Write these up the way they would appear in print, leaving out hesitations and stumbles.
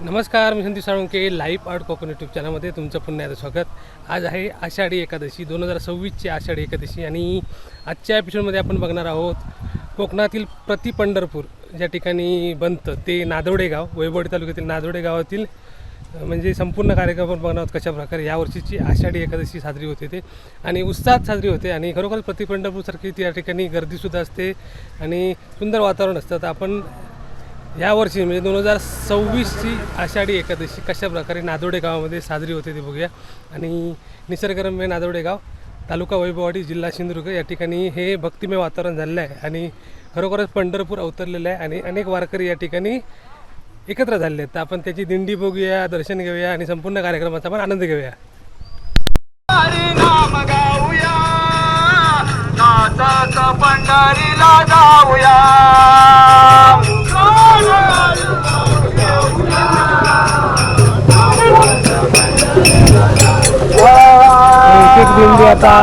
नमस्कार, मी Sandeep Salunke. Life art Konkan YouTube चॅनलमध्ये तुमचं पुन्हा एकदा स्वागत. आज आहे आषाढी एकादशी 2026ची आषाढी एकादशी आणि आजच्या एपिसोडमध्ये आपण बघणार आहोत कोकणातील प्रति पंढरपूर ज्या ठिकाणी बनतं ते नादवडे गाव, वैभववाडी तालुक्यातील नादवडे गावातील म्हणजे संपूर्ण कार्यक्रम आपण बघणार आहोत. कशाप्रकारे यावर्षीची आषाढी एकादशी साजरी होते ते आणि उत्साहात साजरी होते आणि खरोखर प्रति पंढरपूरसारखी त्या ठिकाणी गर्दीसुद्धा असते आणि सुंदर वातावरण असतं. तर आपण यावर्षी म्हणजे 2026ची आषाढी एकादशी कशा प्रकारे नादवडे गावामध्ये साजरी होते ते बघूया. आणि निसर्गरम्य नादवडे गाव, तालुका वैभववाडी, जिल्हा सिंधुदुर्ग या ठिकाणी हे भक्तिमय वातावरण झालेलं आहे आणि खरोखरच पंढरपूर अवतरलेलं आहे आणि अनेक वारकरी या ठिकाणी एकत्र झालेले आहेत. तर आपण त्याची दिंडी बघूया, दर्शन घेऊया आणि संपूर्ण कार्यक्रमाचा आपण आनंद घेऊया. पंढरीला जाऊया, दिंडी आता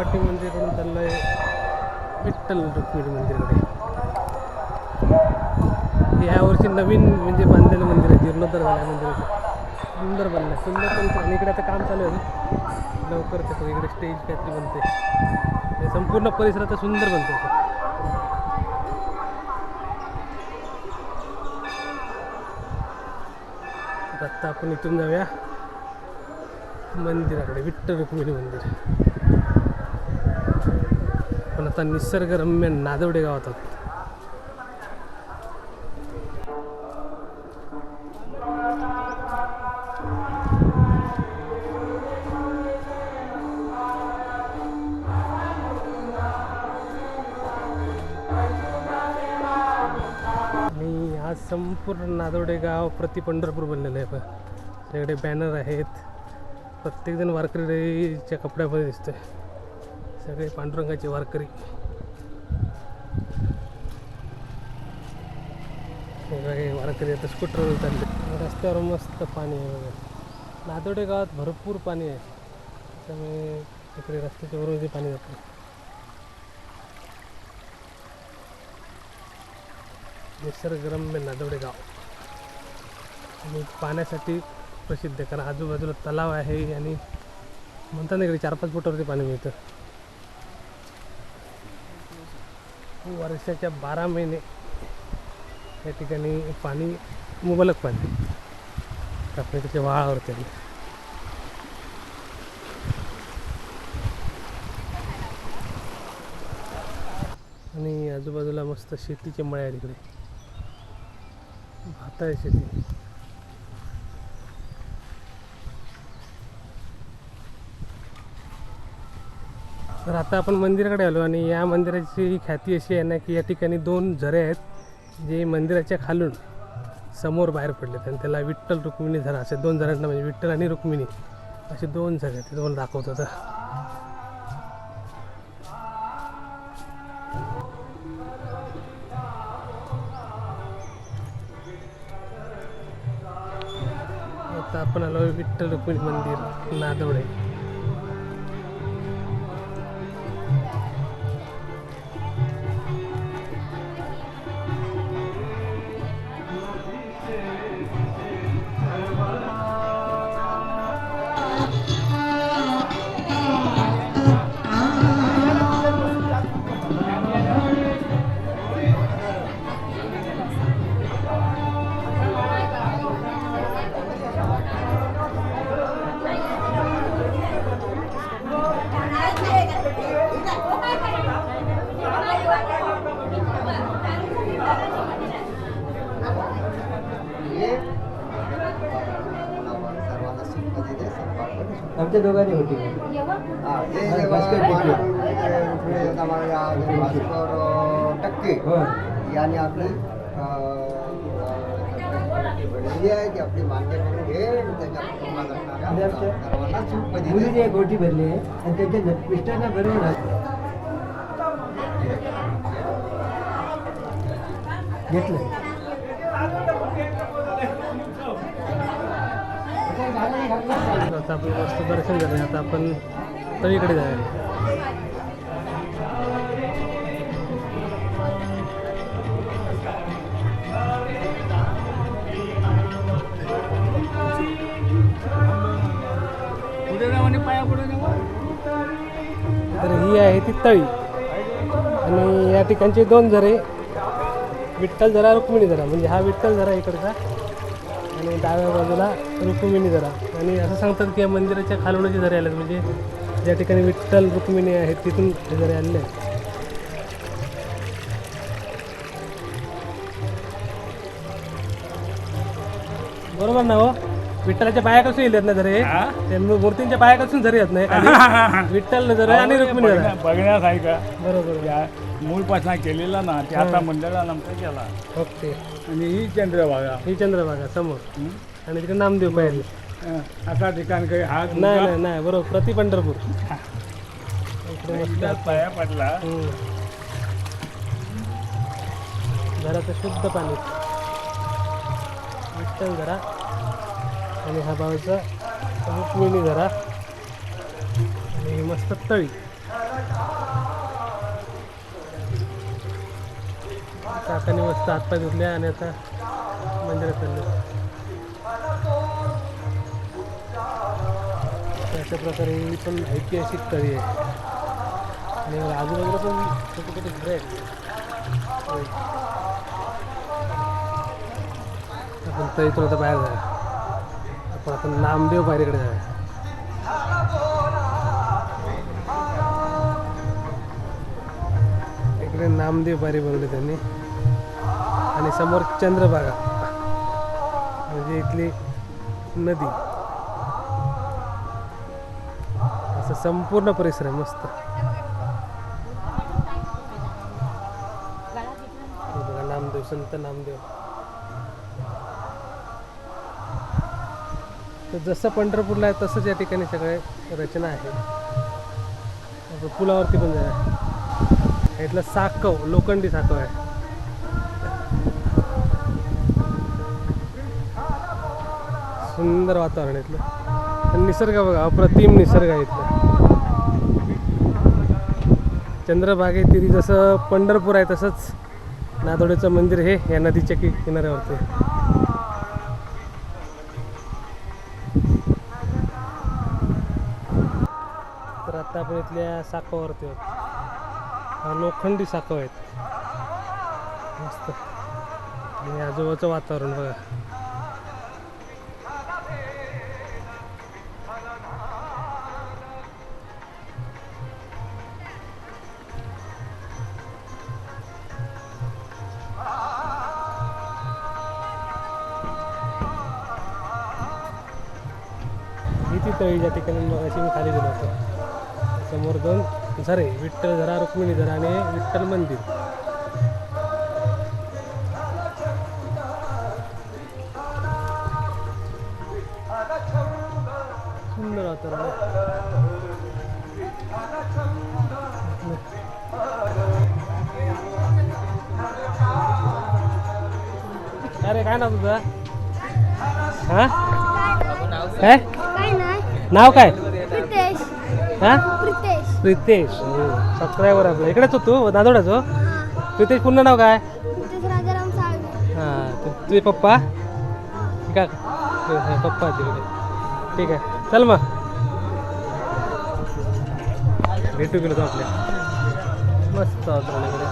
पाठी मंदिराकडून चाललो आहे विठ्ठल रुक्मिणी मंदिराकडे. यावर्षी नवीन म्हणजे बांधलेलं मंदिर आहे, जीर्णोद्धार झालं आहे मंदिराचं. सुंदर बनलं आहे, सुंदर पण. आणि इकडे आता काम चालू आहे लवकर ते इकडे स्टेज काहीतरी बनते. संपूर्ण परिसरात सुंदर बनते. आता आपण इथून जाऊया मंदिराकडे, विठ्ठल रुक्मिणी मंदिर. पण आता निसर्गरम्य नादवडे गावात आहोत. आणि आज संपूर्ण नादवडे गाव प्रति पंढरपूर बनलेलं आहे. पण सगळे बॅनर आहेत, प्रत्येकजण वारकरीच्या कपड्यामध्ये दिसतोय. सगळे पांडुरंगाचे वारकरी. सगळे वारकरी आता स्कूटरवर चालले. रस्त्यावर मस्त पाणी आहे बघा. नादवडे गावात भरपूर पाणी आहे, त्यामुळे इकडे रस्त्याच्या वरून पाणी जातं. निसर्गरम्य नादवडे गाव आणि पाण्यासाठी प्रसिद्ध आहे, कारण आजूबाजूला तलाव आहे आणि म्हणतात ना इकडे 4-5 फुटावरती पाणी मिळतं. वर्षाच्या 12 महिने या ठिकाणी पाणी, मुबलक पाणी आपल्या त्याच्या वाळावरती आहे. आणि आजूबाजूला मस्त शेतीचे मळे आहेत. इकडे भात आहे शेती. तर आता आपण मंदिराकडे आलो आणि या मंदिराची ख्याती अशी आहे ना की या ठिकाणी 2 झरे आहेत जे मंदिराच्या खालून समोर बाहेर पडलेत आणि त्याला विठ्ठल रुक्मिणी झरा असे 2 झऱ्यांना, म्हणजे विठ्ठल आणि रुक्मिणी असे 2 झरे आहेत. ते तुम्हाला दाखवतो आता. आता आपण आलो विठ्ठल रुक्मिणी मंदिर नादवडे. आमच्या दोघांनी होती. टक्के याने आपली आपली मान्य करून घे. मुलीने गोटी भरली आणि त्याच्या मिस्टरना बरोबर घेतलं. आता आपण मस्त दर्शन झालं. आता आपण तळीकडे जाऊया. तर ही आहे ती तळी आणि या ठिकाणचे 2 झरे, विठ्ठल झरा, रुक्मिणी झरा. म्हणजे हा विठ्ठल झरा इकडचा आणि डाव्या बाजूला रुक्मिणी झरा. आणि असं सांगतात की या मंदिराच्या खालून जे झरे आले, म्हणजे ज्या ठिकाणी विठ्ठल रुक्मिणी आहेत तिथून हे झरे आलेले आहेत. बरोबर ना हो? विठ्ठलाच्या पाया कसून येतात ना झरे, ते मूर्तींच्या पाया कसून झरे येत नाही. विठ्ठल झरे आणि रुक्मिणी झरा बघण्यात आहे का? बरोबर. मूळपासना केलेला ना ते आता मंडळा नंतर केला. ओके. आणि ही चंद्रभागा, ही चंद्रभागा समोर आणि तिकडे नामदेव पाहिजे. असा ठिकाण काही हा नाही नाही नाही, बरोबर. प्रति पंढरपूर इकडे मस्त पाया पडला. घराचं शुद्ध पाणी, विठ्ठल झरा आणि हा भावाचा रुक्मिणी झरा आणि ही मस्त तळी. काकांनी मस्त हातपाय धुतले आणि आता मंदिरात चालले. अशा प्रकारे ही पण ऐतिहासिक तळी आहे आणि आजूबाजूला पण छोटे छोटे घरं आहेत. आपण तळीतून आता बाहेर जाऊया. आपण नामदेव बारीकडे जाऊया. इकडे नामदेव बारी बनवले त्यांनी आणि समोर चंद्रभागा म्हणजे इथली नदी. असं संपूर्ण परिसर आहे मस्त. हे बघा नामदेव, संत नामदेव. तर जसं पंढरपूरला आहे तसंच या ठिकाणी सगळे रचना आहे. आपण पुलावरती पण जाऊया. इथलं साकव, लोखंडी साकव आहे. सुंदर वातावरण आहे इथलं. आणि निसर्ग बघा, अप्रतिम निसर्ग आहे इथलं. चंद्रभागे तिरी जसं पंढरपूर आहे तसंच नादोडेचं मंदिर हे या नदीच्या किनाऱ्यावरती आहे. तर आता आपण इथल्या साकावरती आहोत. हा लोखंडी साकव आहेत मस्त. आणि आजूबाजूचं वातावरण बघा. ही तळी ज्या ठिकाणी मगाशी मी खाली गेलो होतो. समोर दोन झरे, विठ्ठल झरा, रुक्मिणी झरा आणि विठ्ठल मंदिर. सुंदर वातावरण आहे. अरे काय नाव तुझं? हा काय काय नाही नाव काय? प्रितेश हा प्रितेश प्रितेश. सबस्क्रायबर आपलं इकडेच होतो नादोडाच हो. प्रितेश पूर्ण नाव काय? प्रितेश राजाराम साळवे. हां तुझे पप्पा का? पप्पा तिकडे. ठीक आहे चल मग भेटू गेलो तो आपल्या. मस्त वातावरण इकडे.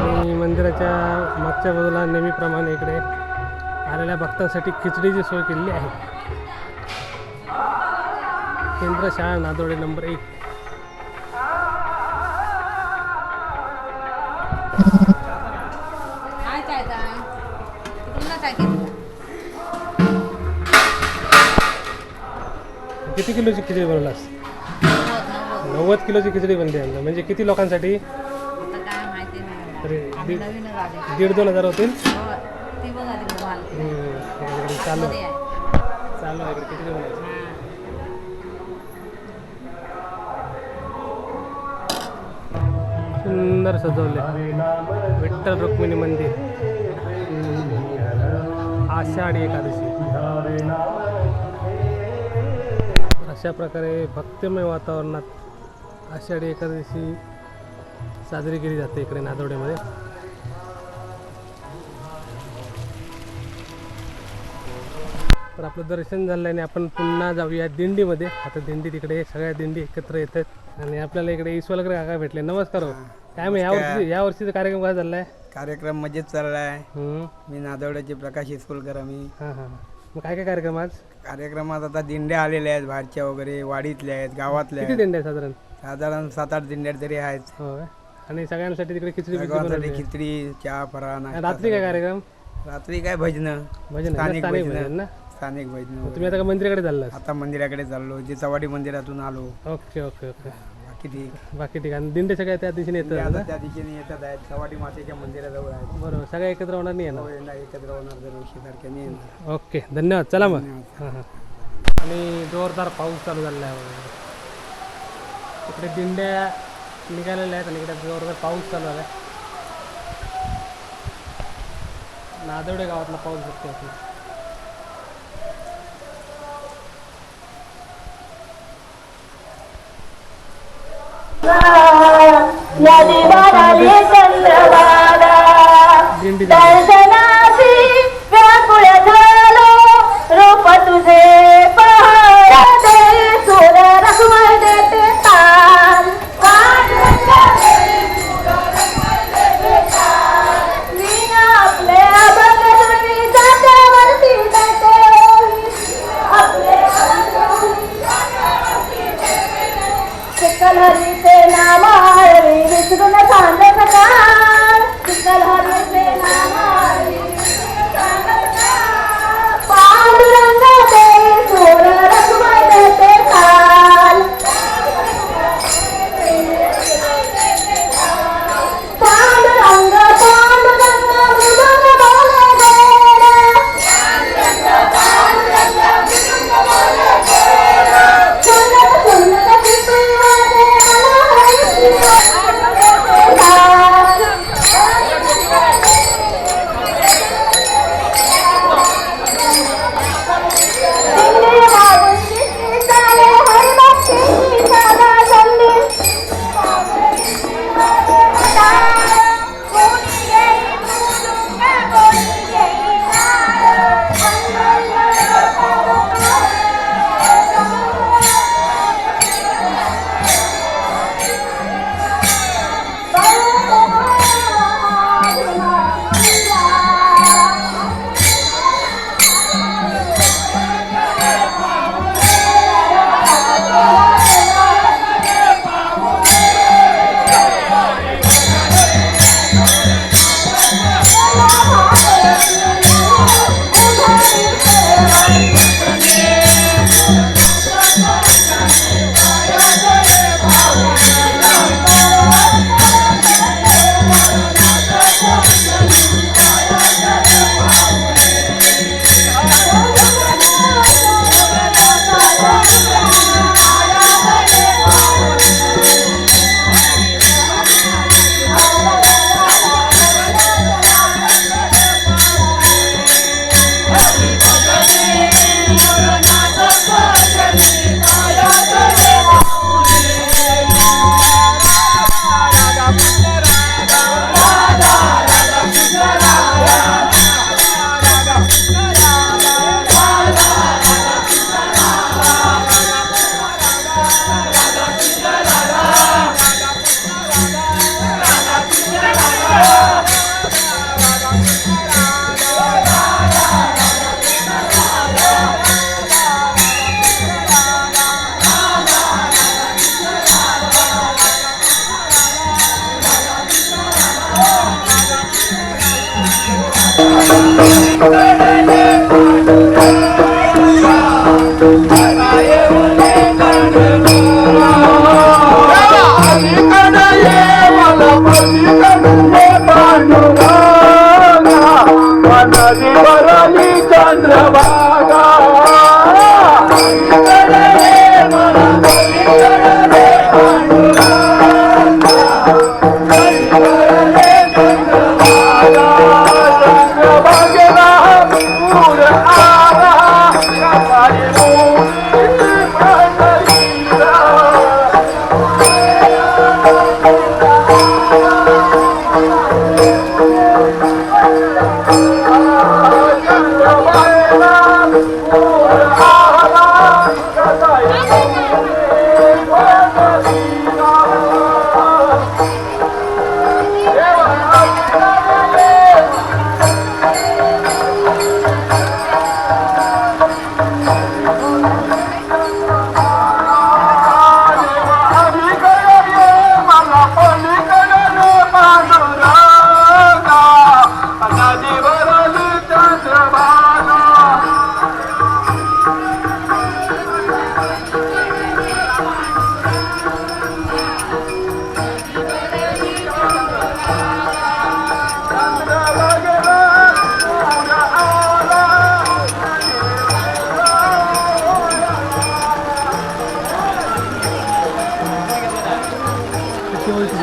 आणि मंदिराच्या मागच्या बाजूला नेहमीप्रमाणे इकडे आलेल्या भक्तांसाठी खिचडीची सोय केलेली आहे. केंद्र शाळा नादोडे नंबर 1. किती किलोची खिचडी बनवलास? 90 किलोची खिचडी बनली आहे. म्हणजे किती लोकांसाठी? तरी 1,500-2,000 होतील. चालू चालू आहे इकडे खिचडी बनवायची. सुंदर सजवले विठ्ठल रुक्मिणी मंदिर. आषाढी एकादशी. अशा प्रकारे भक्तिमय वातावरणात आषाढी एकादशी साजरी केली जाते इकडे नादोडेमध्ये. तर आपलं दर्शन झालं आणि आपण पुन्हा जाऊया दिंडीमध्ये. आता दिंडी तिकडे सगळ्या दिंडी एकत्र येतात आणि आपल्याला इकडे ईश्वरकर काका भेटले. नमस्कार हो. काय मग यावर्षीचा कार्यक्रम काय चाललाय? कार्यक्रम मजेत चाललाय. हम्म. मी नादवड्याचे प्रकाश इस्कुलकर. आम्ही हां हां. मग काय काय कार्यक्रम आज? कार्यक्रमात आता दिंड्या आलेल्या आहेत, बाहेरच्या वगैरे, वाडीतल्या आहेत, गावातल्या किती आहेत. दिंड्या साधारण? साधारण 7-8 दिंड्या तरी आहेत. हो काय? आणि सगळ्यांसाठी तिकडे खिचडी बिचडी सगळ्यांसाठी बनवली आहे. खिचडी, चहा, फराळ, नाश्ता रात्री काय सगळं. कार्यक्रम? रात्री काय भजन, भजन स्थानिक भजन भजन ना. स्थानिक भजन. तुम्ही आता का मंदिराकडे चाललात? आता मंदिराकडे चाललो, जिचावाडी मंदिरातून आलो. Okay okay okay. बाकी ठीक. बाकी ठीक आहे. दिंडे सगळ्या त्या दिशेने ते येतात आता ना? त्या दिशेने येतात आहेत. चवाडी मातेच्या मंदिराजवळ आहेत. बरोबर. सगळ्या एकत्र होणार नाही हो, आहे यंदा एकत्र होणार दरवर्षी सारख्याने येणार. ना? ओके धन्यवाद. चला मग. धन्यवाद. हां हां. आणि जोरदार पाऊस चालू झालेला आहे बघा. इकडे दिंड्या निघालेल्या आहेत आणि इकडे जोरदार पाऊस चालू झाला आहे. नादवडे गावातला पाऊस बघतो आपण. दिंडी दर्शनाची व्याकुळ झालो रूप तुझे पाहते सूर रखमाई देते ताल वीणा आपल्या अभंगध्वनी जात्यावरती देते आपले चिखल हरीचे नामाळवी विसरून सांग सकाळ चिखल हरीचे नामाळवी पांडुरंग दे सूर रखमाई देते ताल पांडुरंग पांडुरंग मृदुंग बोले गोड सुंदर सुंदर चिपळी किती ओळखी